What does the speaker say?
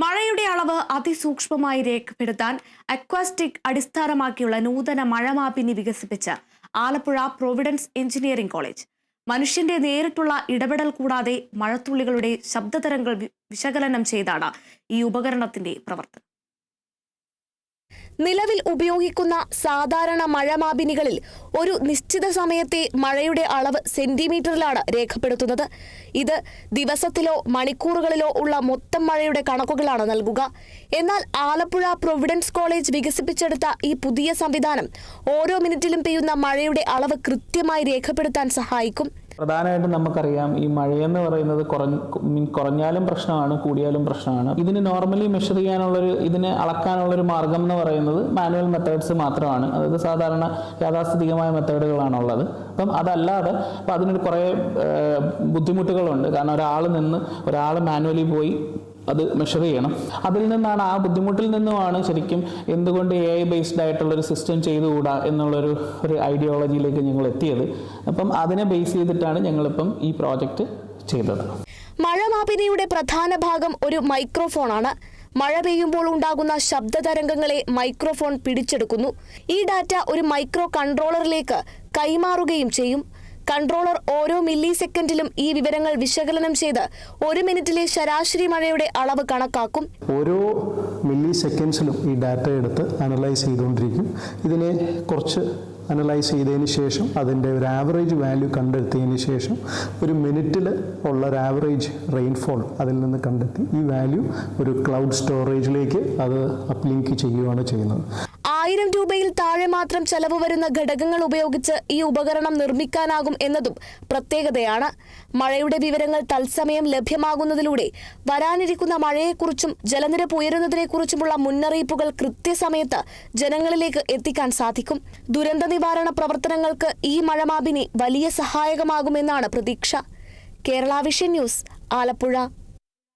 മഴയുടെ അളവ് അതിസൂക്ഷ്മമായി രേഖപ്പെടുത്താൻ അക്വാസ്റ്റിക് അടിസ്ഥാനമാക്കിയുള്ള നൂതന മഴമാപിനി വികസിപ്പിച്ച ആലപ്പുഴ പ്രൊവിഡൻസ് എഞ്ചിനീയറിംഗ് കോളേജ്. മനുഷ്യന്റെ നേരിട്ടുള്ള ഇടപെടൽ കൂടാതെ മഴത്തുള്ളികളുടെ ശബ്ദതരംഗങ്ങൾ വിശകലനം ചെയ്താണ് ഈ ഉപകരണത്തിന്റെ പ്രവർത്തനം. നിലവിൽ ഉപയോഗിക്കുന്ന സാധാരണ മഴമാപിനികളിൽ ഒരു നിശ്ചിത സമയത്തെ മഴയുടെ അളവ് സെന്റിമീറ്ററിലാണ് രേഖപ്പെടുത്തുന്നത്. ഇത് ദിവസത്തിലോ മണിക്കൂറുകളിലോ ഉള്ള മൊത്തം മഴയുടെ കണക്കുകളാണ് നൽകുക. എന്നാൽ ആലപ്പുഴ പ്രൊവിഡൻസ് കോളേജ് വികസിപ്പിച്ചെടുത്ത ഈ പുതിയ സംവിധാനം ഓരോ മിനിറ്റിലും പെയ്യുന്ന മഴയുടെ അളവ് കൃത്യമായി രേഖപ്പെടുത്താൻ സഹായിക്കും. പ്രധാനമായിട്ടും നമുക്കറിയാം, ഈ മഴയെന്ന് പറയുന്നത് കുറഞ്ഞാലും പ്രശ്നമാണ്, കൂടിയാലും പ്രശ്നമാണ്. ഇതിന് നോർമലി മെഷർ ചെയ്യാനുള്ളൊരു, ഇതിനെ അളക്കാനുള്ളൊരു മാർഗം എന്ന് പറയുന്നത് മാനുവൽ മെത്തേഡ്സ് മാത്രമാണ്. അതായത് സാധാരണ യാഥാസ്ഥിതികമായ മെത്തേഡുകളാണുള്ളത്. അപ്പം അതല്ലാതെ അതിനൊരു കുറേ ബുദ്ധിമുട്ടുകളുണ്ട്. കാരണം ഒരാൾ മാനുവലി പോയി അത് മെഷർ ചെയ്യണം. അതിൽ നിന്നാണ്, ആ ബുദ്ധിമുട്ടിൽ നിന്നുമാണ് ശരിക്കും എന്തുകൊണ്ട് AI ബേസ്ഡ് ആയിട്ടുള്ളൊരു സിസ്റ്റം ചെയ്തുകൂടാ എന്നുള്ളൊരു ഐഡിയോളജിയിലേക്ക് ഞങ്ങൾ എത്തിയത്. അപ്പം അതിനെ ബേസ് ചെയ്തിട്ടാണ് ഞങ്ങളിപ്പം ഈ പ്രോജക്റ്റ് ചെയ്തത്. മഴമാപിനിയുടെ പ്രധാന ഭാഗം ഒരു മൈക്രോഫോണാണ്. മഴ പെയ്യുമ്പോൾ ഉണ്ടാകുന്ന ശബ്ദതരംഗങ്ങളെ മൈക്രോഫോൺ പിടിച്ചെടുക്കുന്നു. ഈ ഡാറ്റ ഒരു മൈക്രോ കൺട്രോളറിലേക്ക് കൈമാറുകയും ചെയ്യും. കൺട്രോളർ ഓരോ മില്ലി സെക്കൻഡിലും ഈ വിവരങ്ങൾ വിശകലനം ചെയ്ത് ഒരു മിനിറ്റിലെ ശരാശരി മഴയുടെ അളവ് കണക്കാക്കും. ഓരോ മില്ലി സെക്കൻഡ്സിലും ഈ ഡാറ്റ എടുത്ത് അനലൈസ് ചെയ്തുകൊണ്ടിരിക്കും. ഇതിനെ കുറച്ച് അനലൈസ് ചെയ്തതിന് ശേഷം അതിൻ്റെ ഒരു ആവറേജ് വാല്യൂ കണ്ടെത്തിയതിന് ശേഷം ഒരു മിനിറ്റിൽ ഉള്ള ഒരു ആവറേജ് റെയിൻഫോൾ അതിൽ നിന്ന് കണ്ടെത്തി ഈ വാല്യൂ ഒരു ക്ലൗഡ് സ്റ്റോറേജിലേക്ക് അത് അപ്ലിങ്ക് ചെയ്യുകയാണ് ചെയ്യുന്നത്. 1000 രൂപയിൽ താഴെ മാത്രം ചെലവ് വരുന്ന ഘടകങ്ങൾ ഉപയോഗിച്ച് ഈ ഉപകരണം നിർമ്മിക്കാനാകും എന്നതും പ്രത്യേകതയാണ്. മഴയുടെ വിവരങ്ങൾ തത്സമയം ലഭ്യമാകുന്നതിലൂടെ വരാനിരിക്കുന്ന മഴയെക്കുറിച്ചും ജലനിരപ്പ് ഉയരുന്നതിനെക്കുറിച്ചുമുള്ള മുന്നറിയിപ്പുകൾ കൃത്യസമയത്ത് ജനങ്ങളിലേക്ക് എത്തിക്കാൻ സാധിക്കും. ദുരന്ത നിവാരണ പ്രവർത്തനങ്ങൾക്ക് ഈ മഴമാപിനി വലിയ സഹായകമാകുമെന്നാണ് പ്രതീക്ഷ. Kerala vision news, Alappuzha.